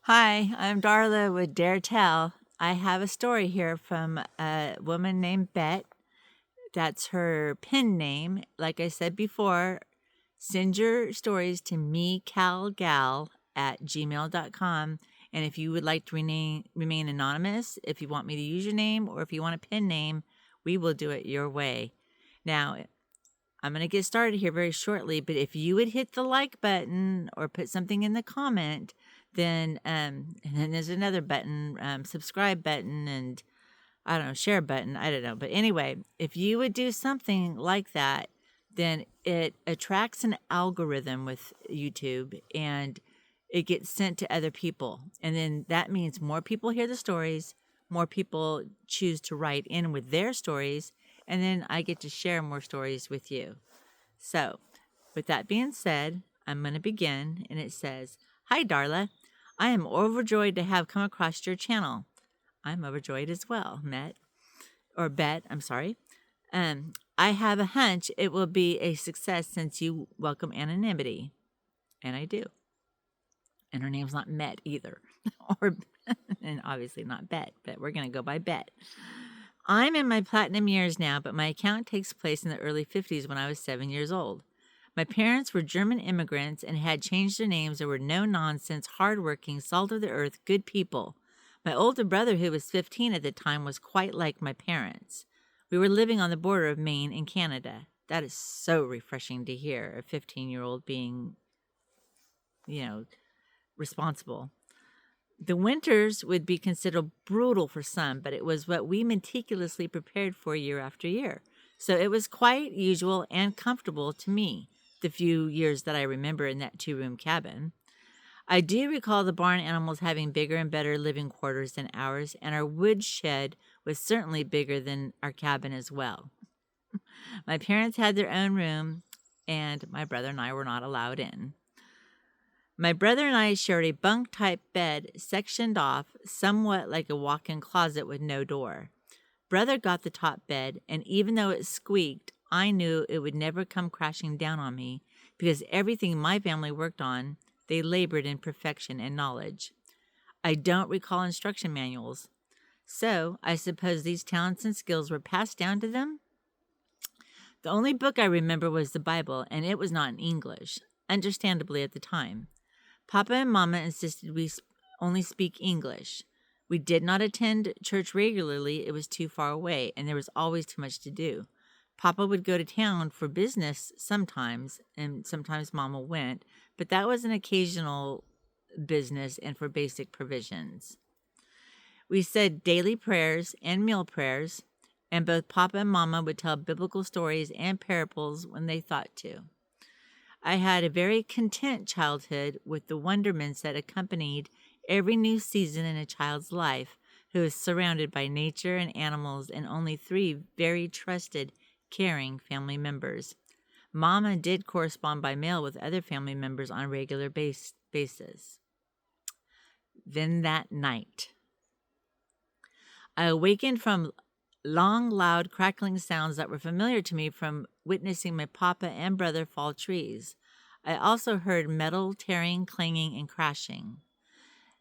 Hi, I'm Darla with Dare Tell. I have a story here from a woman named Bet. That's her pen name. Like I said before, send your stories to mecalgal@gmail.com. And if you would like to remain anonymous, if you want me to use your name, or if you want a pen name, we will do it your way. Now, I'm going to get started here very shortly, but if you would hit the like button or put something in the comment, then and then there's another button, subscribe button, and I don't know, share button. I don't know, but anyway, if you would do something like that, then it attracts an algorithm with YouTube, and it gets sent to other people, and then that means more people hear the stories, more people choose to write in with their stories, and then I get to share more stories with you. So, with that being said, I'm going to begin, and it says, "Hi, Darla. I am overjoyed to have come across your channel." I'm overjoyed as well, Bet, I'm sorry. I have a hunch it will be a success since you welcome anonymity. And I do. And her name's not Met either. or And obviously not Bet, but we're going to go by Bet. I'm in my platinum years now, but my account takes place in the early 50s when I was 7 years old. My parents were German immigrants and had changed their names. They were no-nonsense, hardworking, salt-of-the-earth, good people. My older brother, who was 15 at the time, was quite like my parents. We were living on the border of Maine and Canada. That is so refreshing to hear, a 15-year-old being, responsible. The winters would be considered brutal for some, but it was what we meticulously prepared for year after year. So it was quite usual and comfortable to me, the few years that I remember in that two-room cabin. I do recall the barn animals having bigger and better living quarters than ours, and our wood shed was certainly bigger than our cabin as well. My parents had their own room, and my brother and I were not allowed in. My brother and I shared a bunk-type bed sectioned off, somewhat like a walk-in closet with no door. Brother got the top bed, and even though it squeaked, I knew it would never come crashing down on me because everything my family worked on, they labored in perfection and knowledge. I don't recall instruction manuals, so I suppose these talents and skills were passed down to them. The only book I remember was the Bible, and it was not in English, understandably at the time. Papa and Mama insisted we only speak English. We did not attend church regularly. It was too far away, and there was always too much to do. Papa would go to town for business sometimes, and sometimes Mama went, but that was an occasional business and for basic provisions. We said daily prayers and meal prayers, and both Papa and Mama would tell biblical stories and parables when they thought to. I had a very content childhood with the wonderments that accompanied every new season in a child's life who is surrounded by nature and animals and only 3 very trusted, caring family members. Mama did correspond by mail with other family members on a regular basis. Then that night, I awakened from long, loud, crackling sounds that were familiar to me from witnessing my papa and brother fall trees. I also heard metal tearing, clanging, and crashing.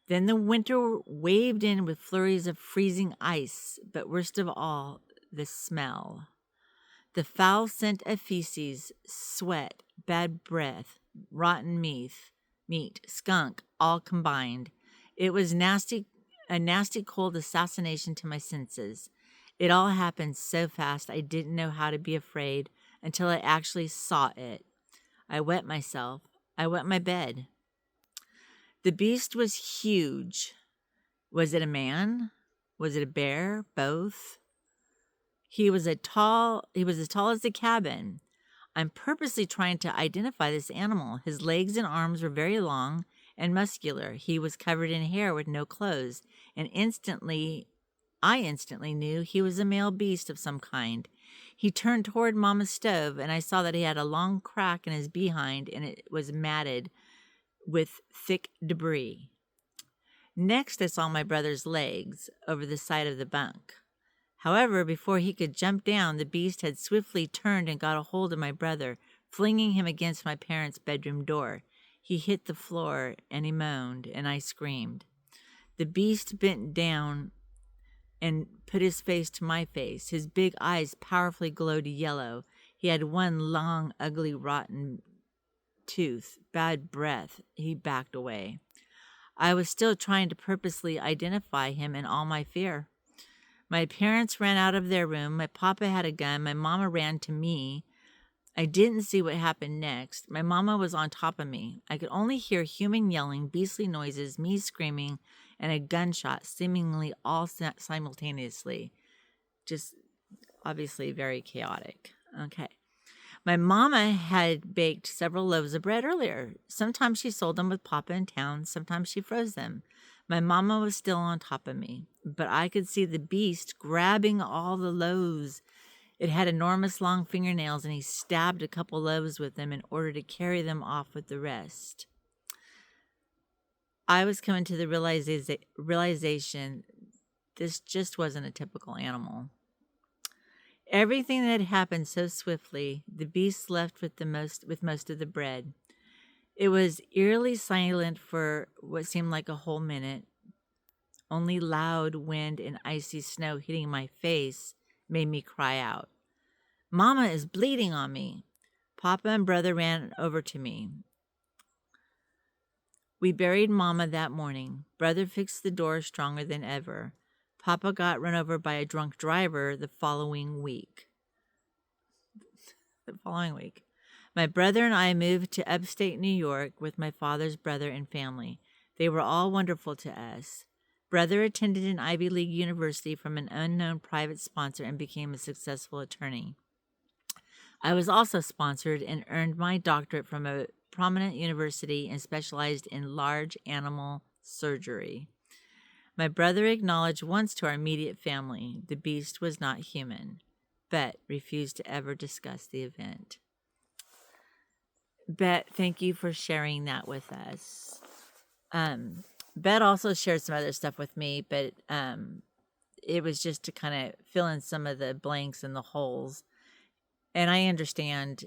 Then the winter waved in with flurries of freezing ice, but worst of all, the smell. The foul scent of feces, sweat, bad breath, rotten meat, skunk, all combined. It was a nasty cold assassination to my senses. It all happened so fast I didn't know how to be afraid until I actually saw it. I wet myself. I wet my bed. The beast was huge. Was it a man? Was it a bear? Both? He was as tall as the cabin. I'm purposely trying to identify this animal. His legs and arms were very long and muscular. He was covered in hair with no clothes, and I instantly knew he was a male beast of some kind. He turned toward Mama's stove, and I saw that he had a long crack in his behind, and it was matted with thick debris. Next, I saw my brother's legs over the side of the bunk. However, before he could jump down, the beast had swiftly turned and got a hold of my brother, flinging him against my parents' bedroom door. He hit the floor, and he moaned, and I screamed. The beast bent down and put his face to my face. His big eyes powerfully glowed yellow. He had one long, ugly, rotten tooth, bad breath. He backed away. I was still trying to purposely identify him in all my fear. My parents ran out of their room. My papa had a gun. My mama ran to me. I didn't see what happened next. My mama was on top of me. I could only hear human yelling, beastly noises, me screaming, and a gunshot, seemingly all simultaneously. Just obviously very chaotic. Okay. My mama had baked several loaves of bread earlier. Sometimes she sold them with Papa in town. Sometimes she froze them. My mama was still on top of me, but I could see the beast grabbing all the loaves. It had enormous long fingernails, and he stabbed a couple loaves with them in order to carry them off with the rest. I was coming to the realization this just wasn't a typical animal. Everything that had happened so swiftly, the beast left with most of the bread. It was eerily silent for what seemed like a whole minute. Only loud wind and icy snow hitting my face made me cry out. Mama is bleeding on me. Papa and brother ran over to me. We buried Mama that morning. Brother fixed the door stronger than ever. Papa got run over by a drunk driver the following week. My brother and I moved to upstate New York with my father's brother and family. They were all wonderful to us. Brother attended an Ivy League university from an unknown private sponsor and became a successful attorney. I was also sponsored and earned my doctorate from a prominent university and specialized in large animal surgery. My brother acknowledged once to our immediate family the beast was not human, but refused to ever discuss the event. Bet, thank you for sharing that with us. Bet also shared some other stuff with me, but it was just to kind of fill in some of the blanks and the holes. And I understand,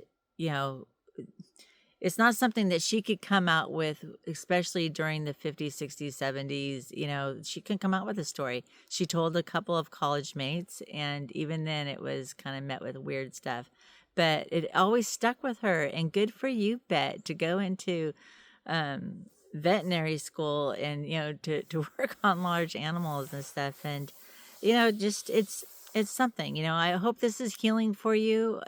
it's not something that she could come out with, especially during the 50s, 60s, 70s. She couldn't come out with a story. She told a couple of college mates, and even then it was kind of met with weird stuff. But it always stuck with her, and good for you, Bet, to go into veterinary school and, to work on large animals and stuff. And, just it's something. I hope this is healing for you.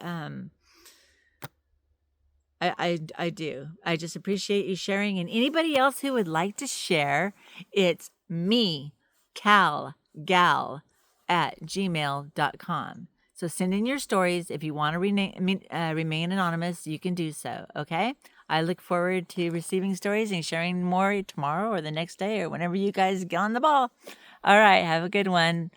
I do. I just appreciate you sharing. And anybody else who would like to share, it's me, calgal@gmail.com. So send in your stories. If you want to remain anonymous, you can do so. Okay? I look forward to receiving stories and sharing more tomorrow or the next day or whenever you guys get on the ball. All right. Have a good one.